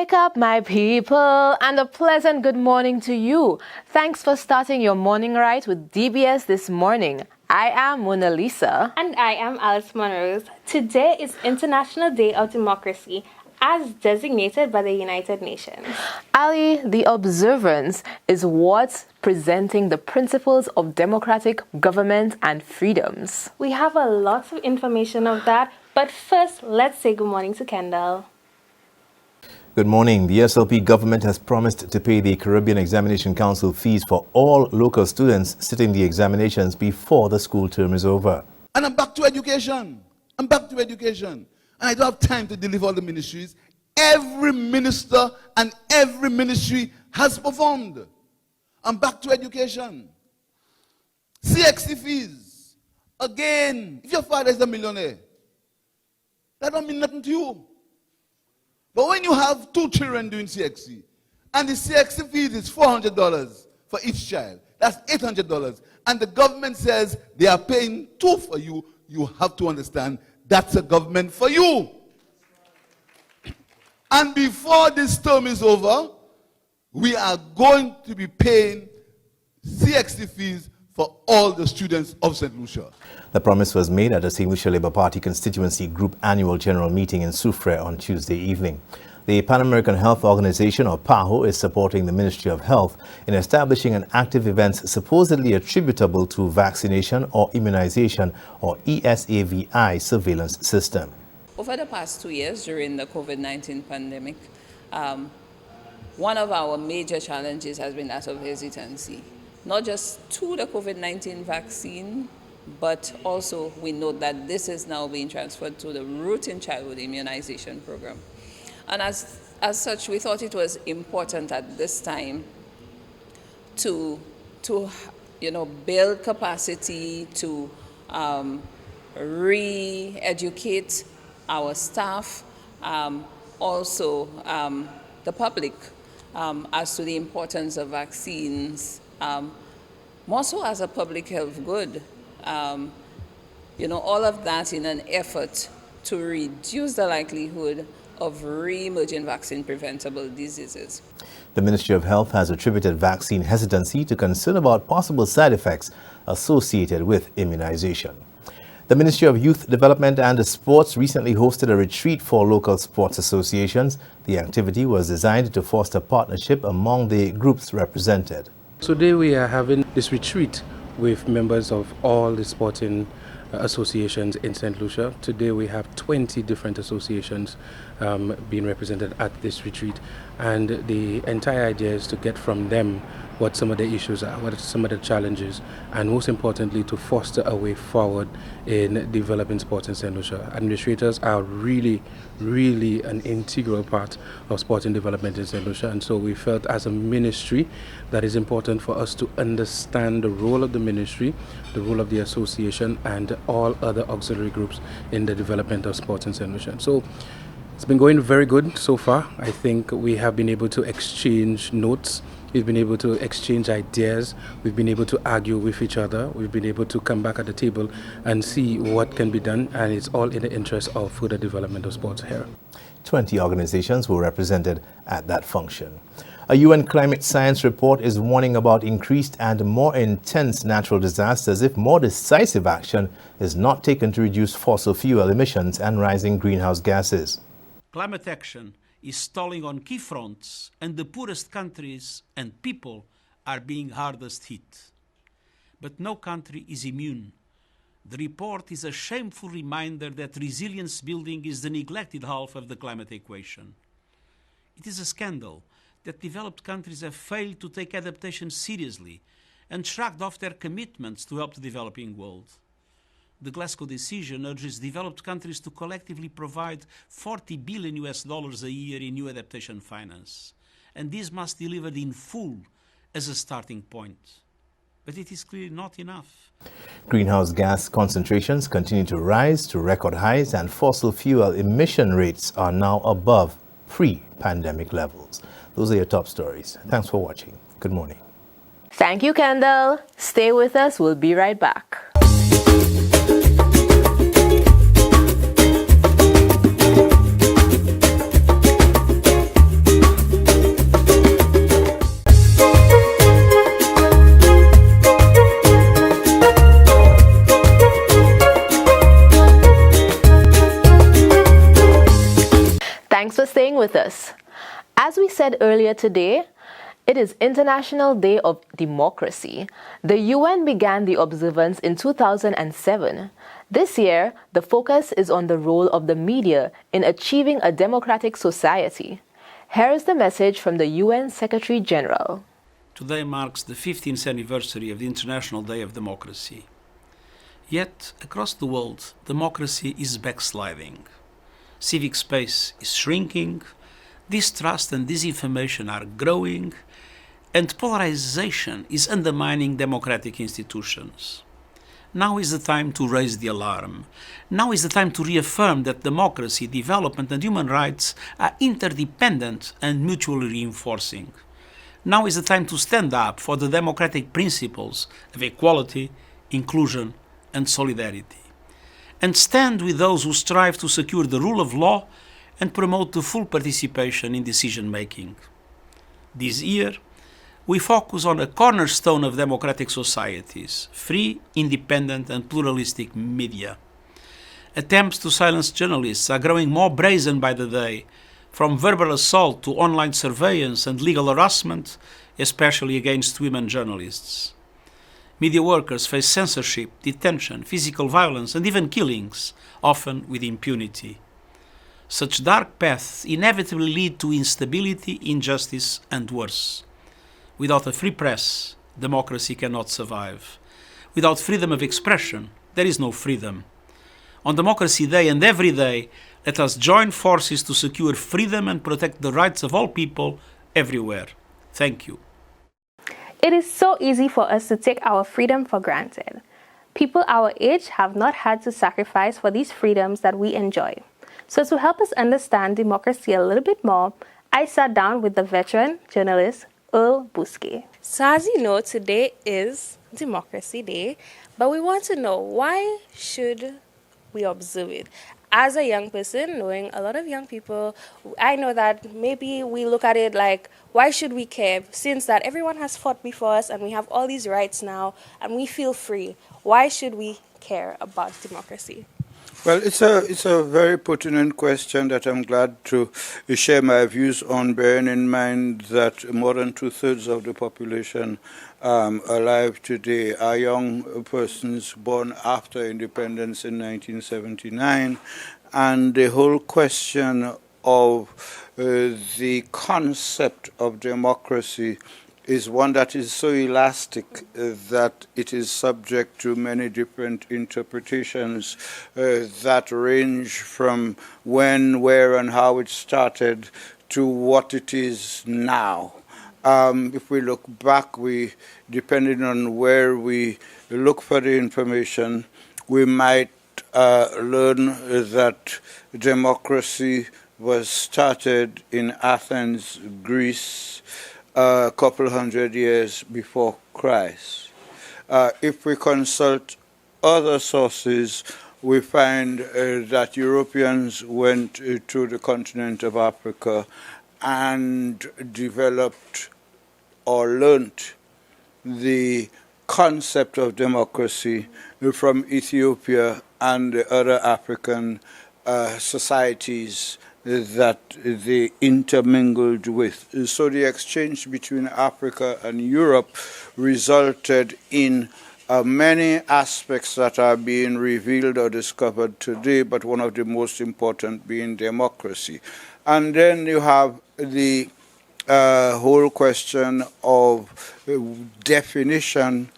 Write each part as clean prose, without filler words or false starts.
Wake up, my people, and a pleasant good morning to you. Thanks for starting your morning right with DBS this morning. I am Mona Lisa. And I am Alice Monrose. Today is International Day of Democracy, as designated by the United Nations. Ali, the observance is what's presenting the principles of democratic government and freedoms. We have a lot of information of that, but first, let's say good morning to Kendall. Good morning. The SLP government has promised to pay the Caribbean Examination Council fees for all local students sitting the examinations before the school term is over. And I'm back to education. And I don't have time to deliver all the ministries. Every minister and every ministry has performed. I'm back to education. CXC fees. Again, if your father is a millionaire, that don't mean nothing to you. But when you have 2 children doing CXC, and the CXC fees is $400 for each child, that's $800. And the government says they are paying 2 for you, you have to understand that's a government for you. And before this term is over, we are going to be paying CXC fees for all the students of St. Lucia. The promise was made at the St. Lucia Labour Party Constituency Group Annual General Meeting in Soufrière on Tuesday evening. The Pan American Health Organization, or PAHO, is supporting the Ministry of Health in establishing an active events supposedly attributable to vaccination or immunization, or ESAVI, surveillance system. Over the past 2 years during the COVID-19 pandemic, one of our major challenges has been that of hesitancy, not just to the COVID-19 vaccine, but also we note that this is now being transferred to the routine childhood immunization program. And as such, we thought it was important at this time to build capacity, to re-educate our staff, also the public, as to the importance of vaccines, more so as a public health good. All of that in an effort to reduce the likelihood of re-emerging vaccine-preventable diseases. The Ministry of Health has attributed vaccine hesitancy to concern about possible side effects associated with immunization. The Ministry of Youth Development and Sports recently hosted a retreat for local sports associations. The activity was designed to foster partnership among the groups represented. Today we are having this retreat with members of all the sporting associations in St. Lucia. Today we have 20 different associations being represented at this retreat, and the entire idea is to get from them what some of the issues are, what are some of the challenges, and most importantly to foster a way forward in developing sports in St. Lucia. Administrators are really an integral part of sporting development in St. Lucia, and so we felt as a ministry that it's important for us to understand the role of the ministry, the role of the association, and all other auxiliary groups in the development of sports in St. Lucia. So it's been going very good so far. I think we have been able to exchange notes. We've been able to exchange ideas. We've been able to argue with each other. We've been able to come back at the table and see what can be done, and it's all in the interest of further development of sports here. 20 organizations were represented at that function. A UN climate science report is warning about increased and more intense natural disasters if more decisive action is not taken to reduce fossil fuel emissions and rising greenhouse gases. Climate action is stalling on key fronts, and the poorest countries and people are being hardest hit. But no country is immune. The report is a shameful reminder that resilience building is the neglected half of the climate equation. It is a scandal that developed countries have failed to take adaptation seriously and shrugged off their commitments to help the developing world. The Glasgow decision urges developed countries to collectively provide $40 billion a year in new adaptation finance, and this must be delivered in full as a starting point. But it is clearly not enough. Greenhouse gas concentrations continue to rise to record highs, and fossil fuel emission rates are now above pre-pandemic levels. Those are your top stories. Thanks for watching. Good morning. Thank you, Kendall. Stay with us. We'll be right back. staying with us. As we said earlier today, it is International Day of Democracy. The UN began the observance in 2007. This year, the focus is on the role of the media in achieving a democratic society. Here is the message from the UN Secretary General. Today marks the 15th anniversary of the International Day of Democracy. Yet, across the world, democracy is backsliding. Civic space is shrinking, distrust and disinformation are growing, and polarization is undermining democratic institutions. Now is the time to raise the alarm. Now is the time to reaffirm that democracy, development and human rights are interdependent and mutually reinforcing. Now is the time to stand up for the democratic principles of equality, inclusion and solidarity, and stand with those who strive to secure the rule of law and promote the full participation in decision-making. This year, we focus on a cornerstone of democratic societies: free, independent and pluralistic media. Attempts to silence journalists are growing more brazen by the day, from verbal assault to online surveillance and legal harassment, especially against women journalists. Media workers face censorship, detention, physical violence and even killings, often with impunity. Such dark paths inevitably lead to instability, injustice and worse. Without a free press, democracy cannot survive. Without freedom of expression, there is no freedom. On Democracy Day and every day, let us join forces to secure freedom and protect the rights of all people everywhere. Thank you. It is so easy for us to take our freedom for granted. People our age have not had to sacrifice for these freedoms that we enjoy. So to help us understand democracy a little bit more, I sat down with the veteran journalist Earl Bousquet. So as you know, today is Democracy Day, but we want to know, why should we observe it? As a young person, knowing a lot of young people, I know that maybe we look at it like, why should we care? Since that everyone has fought before us and we have all these rights now and we feel free, why should we care about democracy? Well, it's a very pertinent question that I'm glad to share my views on, bearing in mind that more than 2/3 of the population alive today are young persons born after independence in 1979, and the whole question of the concept of democracy is one that is so elastic that it is subject to many different interpretations that range from when, where, and how it started to what it is now. If we look back, depending on where we look for the information, we might learn that democracy was started in Athens, Greece, a couple hundred years before Christ. If we consult other sources, we find that Europeans went to the continent of Africa and developed or learnt the concept of democracy from Ethiopia and the other African societies that they intermingled with. So the exchange between Africa and Europe resulted in many aspects that are being revealed or discovered today, but one of the most important being democracy. And then you have the whole question of definition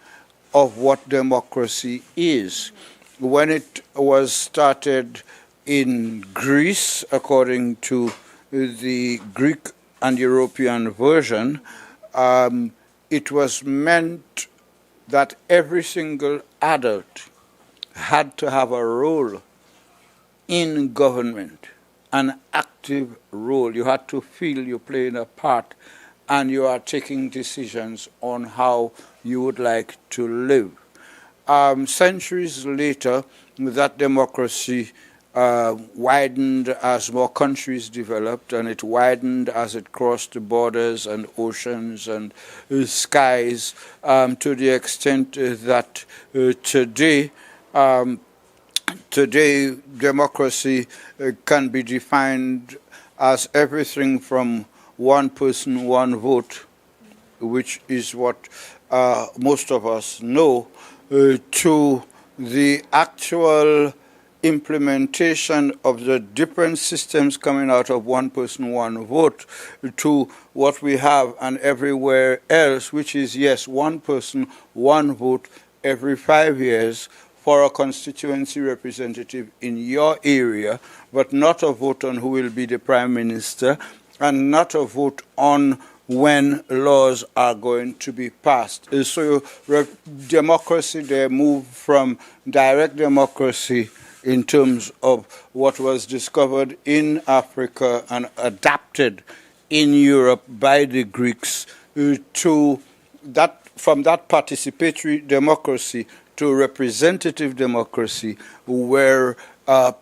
of what democracy is. When it was started in Greece, according to the Greek and European version, it was meant that every single adult had to have a role in government, an active role. You had to feel you're playing a part and you are taking decisions on how you would like to live. Centuries later, that democracy widened as more countries developed, and it widened as it crossed the borders and oceans and skies, to the extent that today democracy can be defined as everything from one person, one vote, which is what most of us know, to the actual implementation of the different systems coming out of one person, one vote, to what we have and everywhere else, which is, yes, one person, one vote every 5 years for a constituency representative in your area, but not a vote on who will be the prime minister, and not a vote on when laws are going to be passed. So democracy, they moved from direct democracy in terms of what was discovered in Africa and adapted in Europe by the Greeks to that, from that participatory democracy to representative democracy, where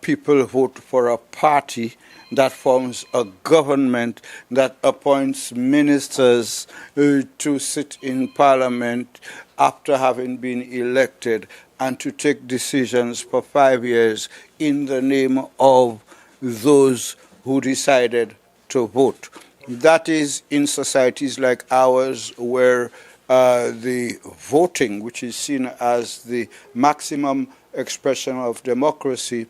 people vote for a party that forms a government that appoints ministers to sit in parliament after having been elected and to take decisions for 5 years in the name of those who decided to vote. That is in societies like ours, where the voting, which is seen as the maximum expression of democracy,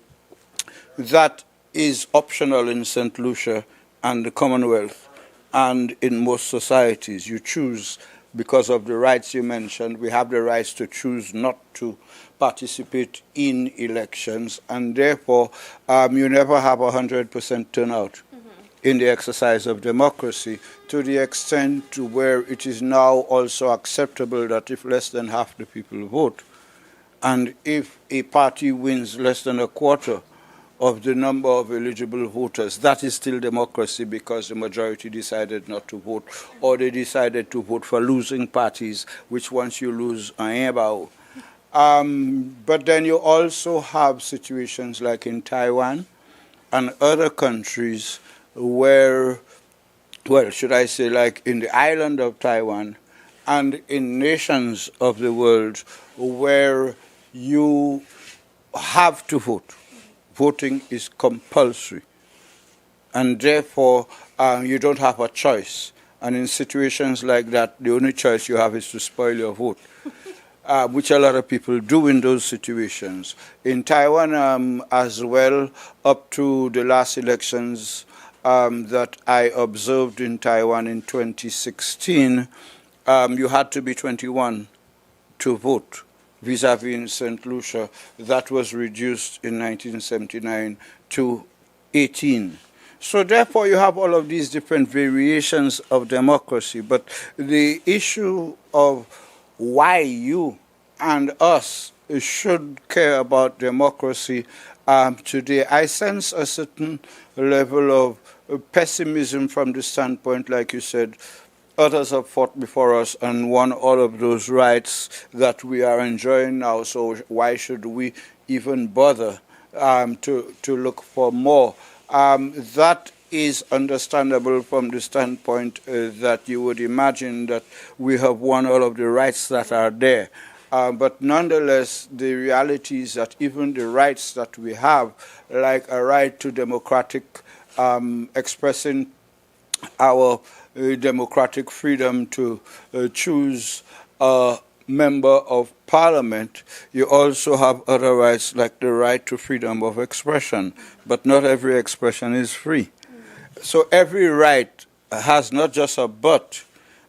that is optional in St. Lucia and the Commonwealth, and in most societies. You choose because of the rights you mentioned. We have the rights to choose not to participate in elections, and therefore you never have 100% turnout in the exercise of democracy, to the extent to where it is now also acceptable that if less than half the people vote, and if a party wins less than a quarter of the number of eligible voters, that is still democracy, because the majority decided not to vote, or they decided to vote for losing parties, which once you lose, but then you also have situations like in Taiwan and other countries where, well, should I say, like in the island of Taiwan and in nations of the world where you have to vote. Voting is compulsory, and therefore you don't have a choice. And in situations like that, the only choice you have is to spoil your vote, which a lot of people do in those situations. In Taiwan as well, up to the last elections that I observed in Taiwan in 2016, you had to be 21 to vote. Vis-a-vis in St. Lucia, that was reduced in 1979 to 18. So therefore you have all of these different variations of democracy, but the issue of why you and us should care about democracy today, I sense a certain level of pessimism from the standpoint, like you said, others have fought before us and won all of those rights that we are enjoying now, so why should we even bother to look for more? That is understandable from the standpoint that you would imagine that we have won all of the rights that are there. But nonetheless, the reality is that even the rights that we have, like a right to democratic expressing our democratic freedom to choose a member of parliament, you also have other rights like the right to freedom of expression, but not every expression is free. So every right has not just a but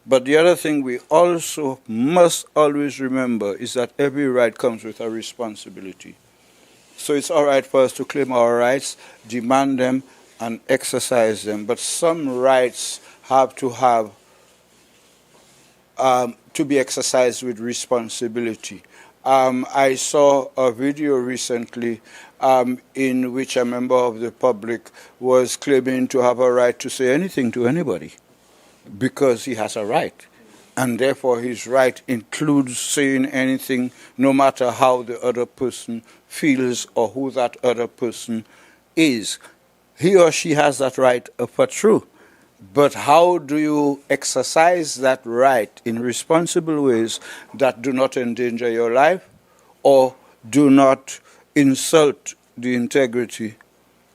the other thing we also must always remember is that every right comes with a responsibility. So it's all right for us to claim our rights, demand them, and exercise them, but some rights have to be exercised with responsibility. I saw a video recently in which a member of the public was claiming to have a right to say anything to anybody because he has a right. And therefore his right includes saying anything, no matter how the other person feels or who that other person is. He or she has that right for true. But how do you exercise that right in responsible ways that do not endanger your life or do not insult the integrity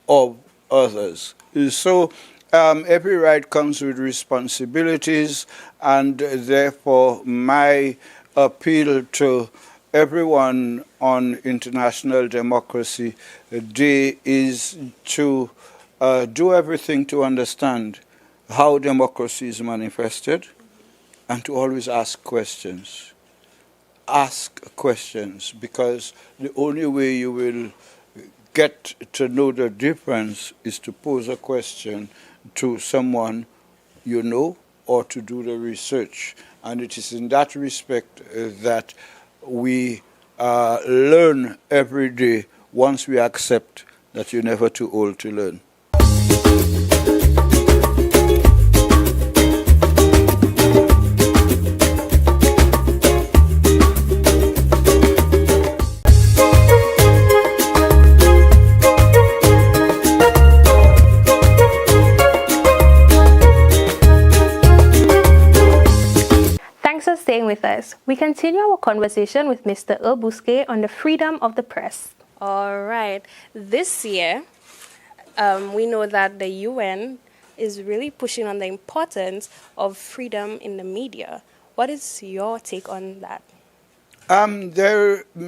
of others? So Every right comes with responsibilities, and therefore my appeal to everyone on International Democracy Day is to do everything to understand how democracy is manifested and to always ask questions. Ask questions, because the only way you will get to know the difference is to pose a question to someone you know or to do the research. And it is in that respect that we learn every day once we accept that you're never too old to learn. Thanks for staying with us. We continue our conversation with Mr. Earl-Bousquet on the freedom of the press. All right. This year, we know that the UN is really pushing on the importance of freedom in the media. What is your take on that?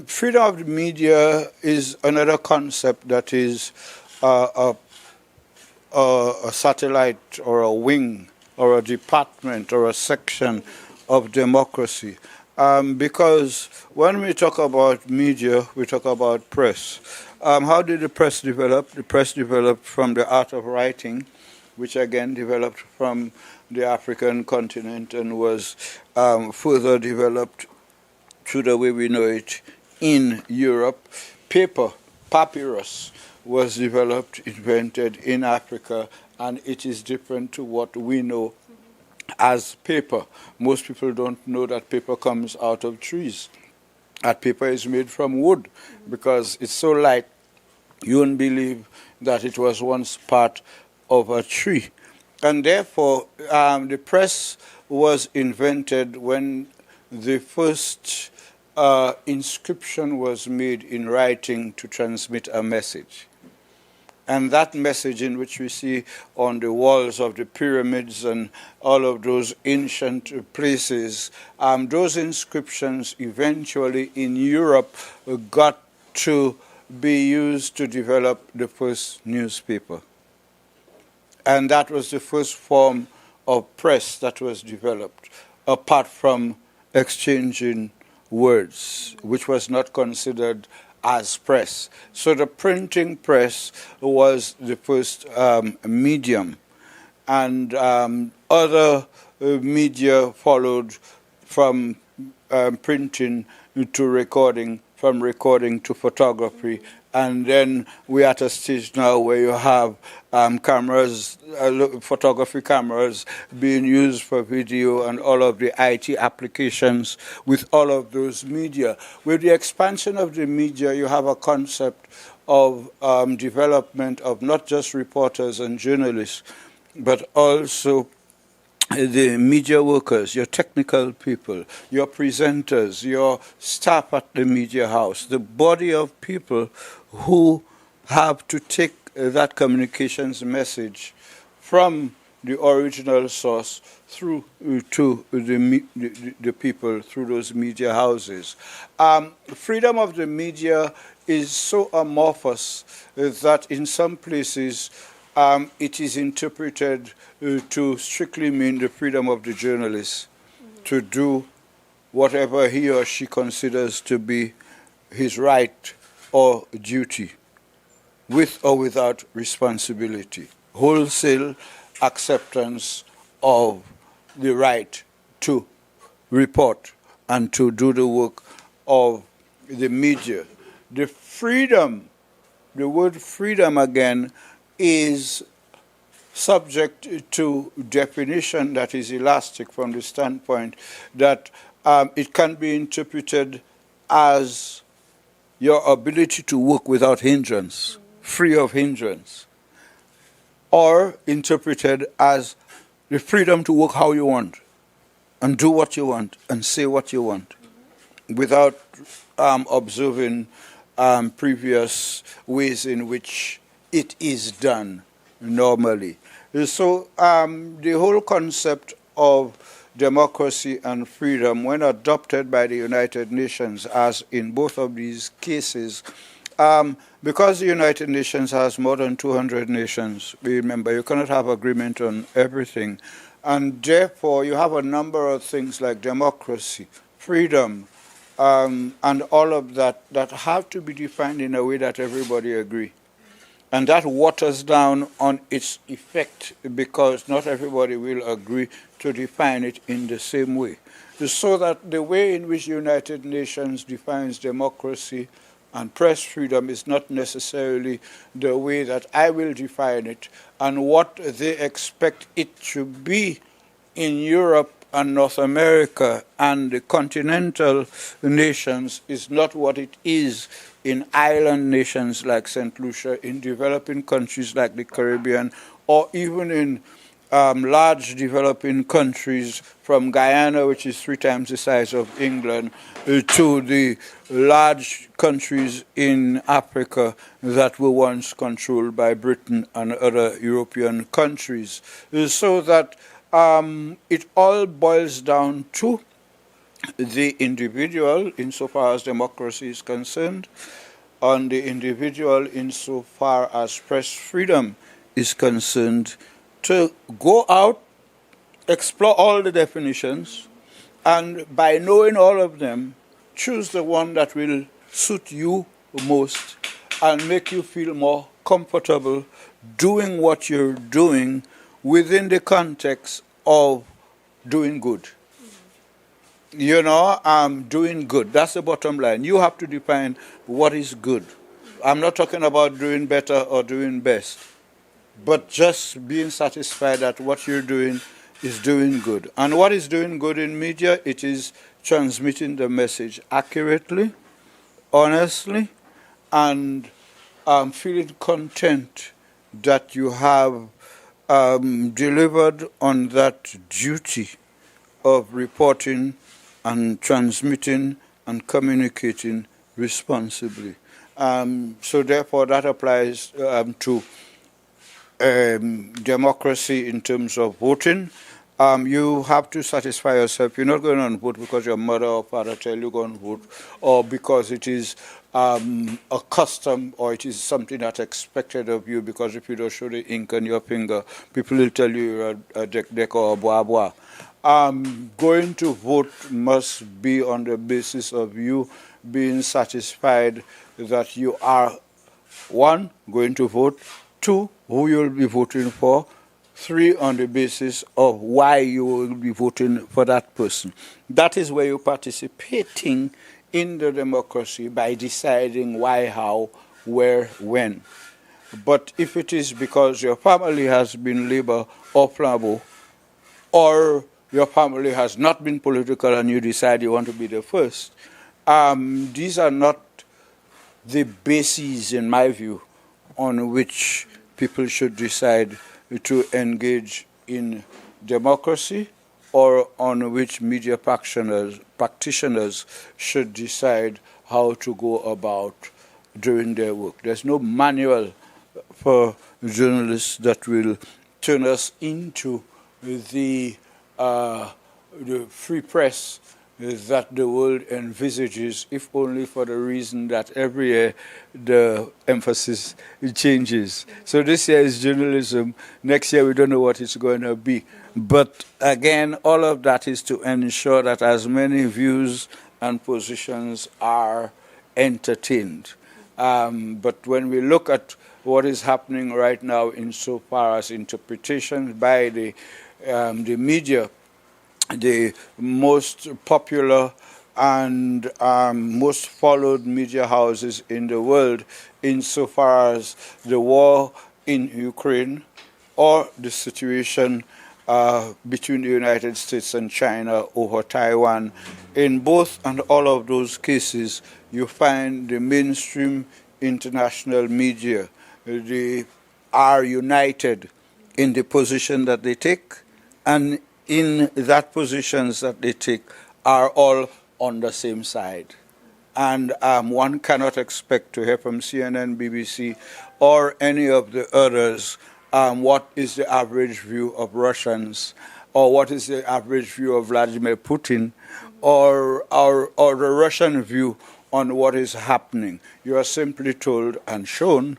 Freedom of the media is another concept that is a satellite or a wing or a department or a section of democracy. Because when we talk about media, we talk about press. How did the press develop? The press developed from the art of writing, which again developed from the African continent and was further developed to the way we know it in Europe. Paper, papyrus, was developed, invented in Africa, and it is different to what we know as paper. Most people don't know that paper comes out of trees. That paper is made from wood because it's so light you wouldn't believe that it was once part of a tree. And therefore, the press was invented when the first inscription was made in writing to transmit a message. And that message, in which we see on the walls of the pyramids and all of those ancient places, those inscriptions eventually in Europe got to be used to develop the first newspaper. And that was the first form of press that was developed, apart from exchanging words, which was not considered as press. So the printing press was the first medium, and other media followed from printing to recording, from recording to photography, and then we're at a stage now where you have cameras, photography cameras being used for video and all of the IT applications with all of those media. With the expansion of the media, you have a concept of development of not just reporters and journalists, but also the media workers, your technical people, your presenters, your staff at the media house, the body of people who have to take that communications message from the original source through to the people through those media houses. Freedom of the media is so amorphous that in some places it is interpreted to strictly mean the freedom of the journalist to do whatever he or she considers to be his right or duty, with or without responsibility. Wholesale acceptance of the right to report and to do the work of the media. The freedom, the word freedom again, is subject to definition that is elastic from the standpoint that it can be interpreted as your ability to work without hindrance, free of hindrance, or interpreted as the freedom to work how you want and do what you want and say what you want without observing previous ways in which it is done normally. So the whole concept of democracy and freedom, when adopted by the United Nations, as in both of these cases, because the United Nations has more than 200 nations, remember, you cannot have agreement on everything. And therefore, you have a number of things like democracy, freedom, and all of that have to be defined in a way that everybody agree. And that waters down on its effect because not everybody will agree to define it in the same way. So that the way in which the United Nations defines democracy and press freedom is not necessarily the way that I will define it, and what they expect it to be in Europe and North America and the continental nations is not what it is in island nations like St. Lucia, in developing countries like the Caribbean, or even in large developing countries from Guyana, which is 3 times the size of England, to the large countries in Africa that were once controlled by Britain and other European countries. So that it all boils down to the individual insofar as democracy is concerned, on the individual insofar as press freedom is concerned, to go out, explore all the definitions, and by knowing all of them, choose the one that will suit you most and make you feel more comfortable doing what you're doing within the context of doing good. You know, doing good. That's the bottom line. You have to define what is good. I'm not talking about doing better or doing best, but just being satisfied that what you're doing is doing good. And what is doing good in media? It is transmitting the message accurately, honestly, and feeling content that you have delivered on that duty of reporting and transmitting and communicating responsibly. So therefore that applies to democracy in terms of voting. You have to satisfy yourself. You're not going to vote because your mother or father tell you go and vote, or because it is a custom, or it is something that's expected of you, because if you don't show the ink on your finger, people will tell you you're a dek or a bois bois. Going to vote must be on the basis of you being satisfied that you are, 1, going to vote, 2, who you'll be voting for, 3, on the basis of why you will be voting for that person. That is where you're participating in the democracy by deciding why, how, where, when. But if it is because your family has been Labour or Flambeau, or your family has not been political and you decide you want to be the first, these are not the bases, in my view, on which people should decide to engage in democracy, or on which media practitioners should decide how to go about doing their work. There's no manual for journalists that will turn us into the free press that the world envisages, if only for the reason that every year the emphasis changes. So this year is journalism. Next year we don't know what it's going to be. But again, all of that is to ensure that as many views and positions are entertained. But when we look at what is happening right now insofar as interpretations by the media, the most popular and most followed media houses in the world, insofar as the war in Ukraine or the situation between the United States and China over Taiwan, in both and all of those cases, you find the mainstream international media, they are united in the position that they take, and in that positions that they take are all on the same side. And one cannot expect to hear from CNN, BBC, or any of the others what is the average view of Russians, or what is the average view of Vladimir Putin, or the Russian view on what is happening. You are simply told and shown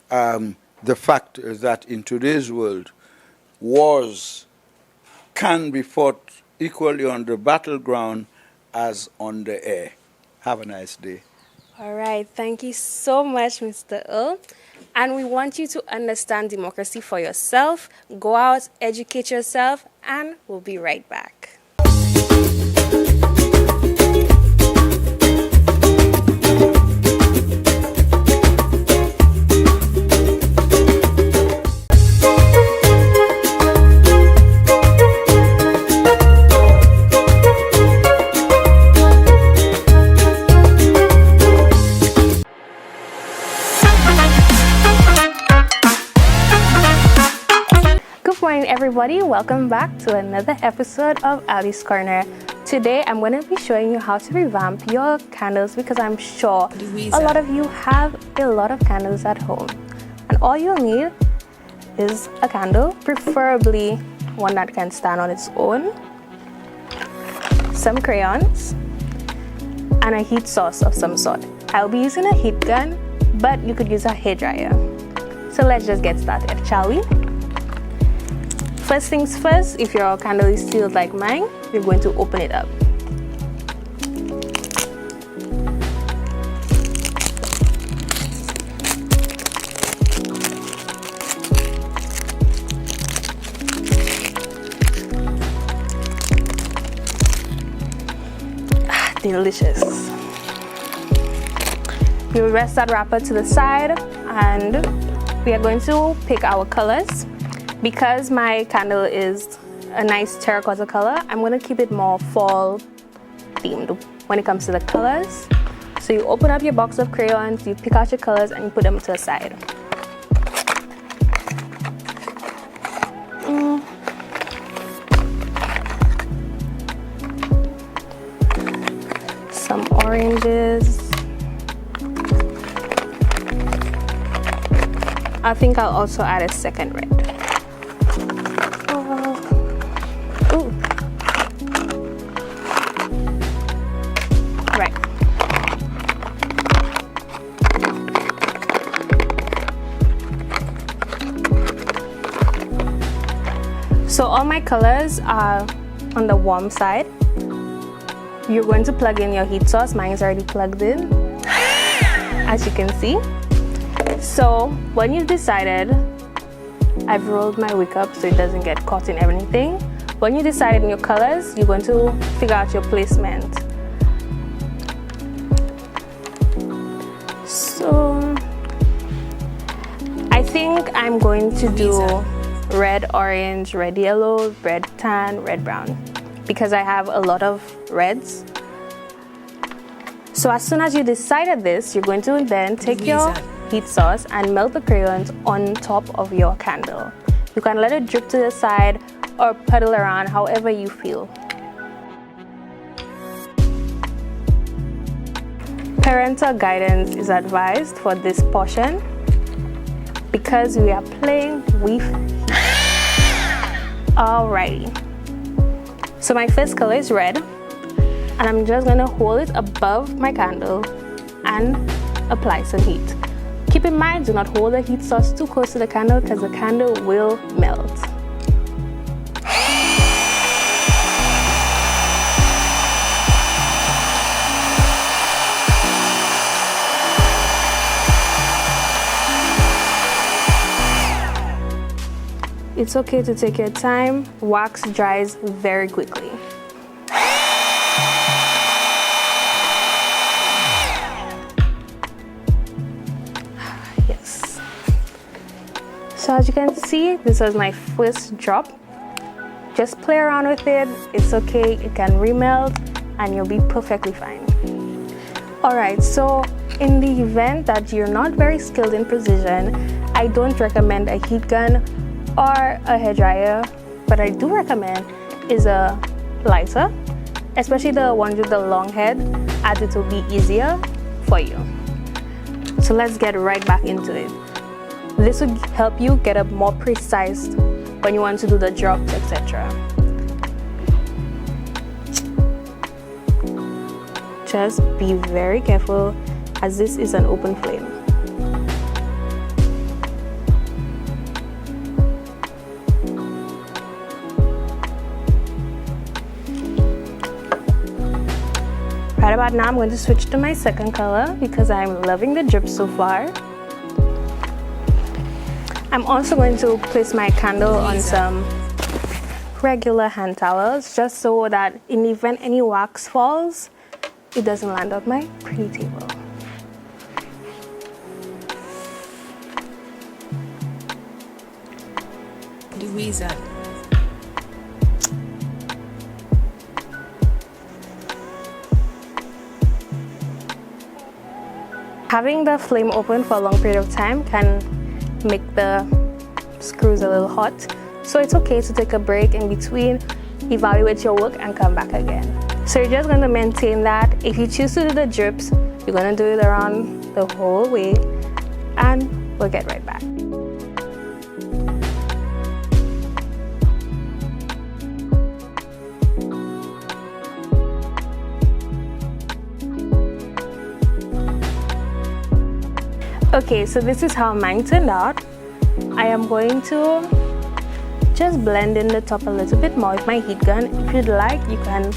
the fact that in today's world, wars can be fought equally on the battleground as on the air. Have a nice day. All right, thank you so much, Mr. Earl. And we want you to understand democracy for yourself. Go out, educate yourself, and we'll be right back. Everybody, welcome back to another episode of Ali's Corner. Today I'm going to be showing you how to revamp your candles because I'm sure a lot of you have a lot of candles at home, and all you'll need is a candle, preferably one that can stand on its own, some crayons, and a heat source of some sort. I'll be using a heat gun, but you could use a hairdryer. So let's just get started, shall we? First things first, if your candle is sealed like mine, you're going to open it up. Delicious. You rest that wrapper to the side, and we are going to pick our colors. Because my candle is a nice terracotta color, I'm going to keep it more fall themed when it comes to the colors. So you open up your box of crayons, you pick out your colors, and you put them to the side. Some oranges. I think I'll also add a second red. Right. So all my colors are on the warm side. You're going to plug in your heat source. Mine is already plugged in, as you can see. So when you've decided, I've rolled my wick up so it doesn't get caught in everything. When you decided on your colors, you're going to figure out your placement. So I think I'm going to do red, orange, red, yellow, red, tan, red, brown, because I have a lot of reds. So as soon as you decided this, you're going to then take your heat source and melt the crayons on top of your candle. You can let it drip to the side or puddle around however you feel. Parental guidance is advised for this portion because we are playing with heat. Alrighty. So my first color is red, and I'm just going to hold it above my candle and apply some heat. Keep in mind, do not hold the heat source too close to the candle because the candle will melt. It's okay to take your time. Wax dries very quickly. Yes. So as you can see, this was my first drop. Just play around with it. It's okay. It can remelt and you'll be perfectly fine. Alright, so in the event that you're not very skilled in precision, I don't recommend a heat gun or a hairdryer. What I do recommend is a lighter, especially the ones with the long head, as it will be easier for you. So let's get right back into it. This would help you get a more precise when you want to do the drops, etc. Just be very careful as this is an open flame. Right about now, I'm going to switch to my second color because I'm loving the drip so far. I'm also going to place my candle on some regular hand towels just so that in the event any wax falls, it doesn't land on my pretty table. Louisa. Having the flame open for a long period of time can make the screws a little hot. So it's okay to take a break in between, evaluate your work and come back again. So you're just going to maintain that. If you choose to do the drips, you're going to do it around the whole way and we'll get right back. Okay, so this is how mine turned out. I am going to just blend in the top a little bit more with my heat gun. If you'd like, you can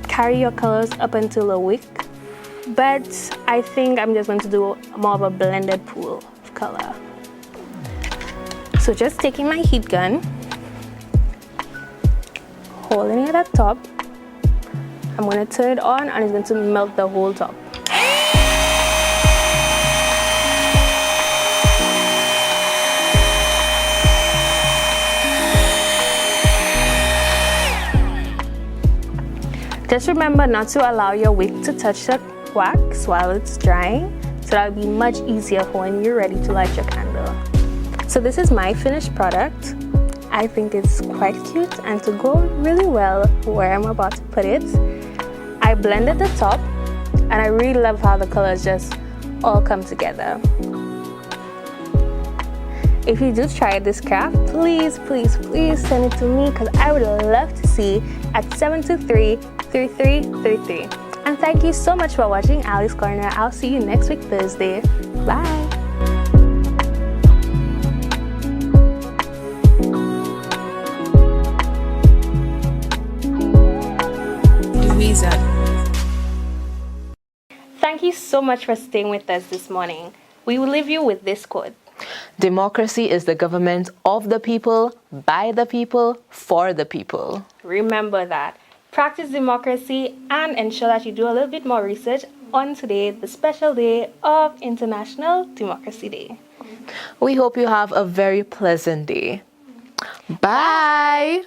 carry your colors up until a wick, but I think I'm just going to do more of a blended pool of color. So just taking my heat gun, holding it at the top, I'm going to turn it on and it's going to melt the whole top. Just remember not to allow your wick to touch the wax while it's drying, so that'll be much easier for when you're ready to light your candle. So this is my finished product. I think it's quite cute and to go really well where I'm about to put it. I blended the top and I really love how the colors just all come together. If you do try this craft, please send it to me because I would love to see at 723-3333. And thank you so much for watching Ali's Corner. I'll see you next week Thursday. Bye. Louisa. Thank you so much for staying with us this morning. We will leave you with this quote. Democracy is the government of the people, by the people, for the people. Remember that. Practice democracy and ensure that you do a little bit more research on today, the special day of International Democracy Day. We hope you have a very pleasant day. Bye.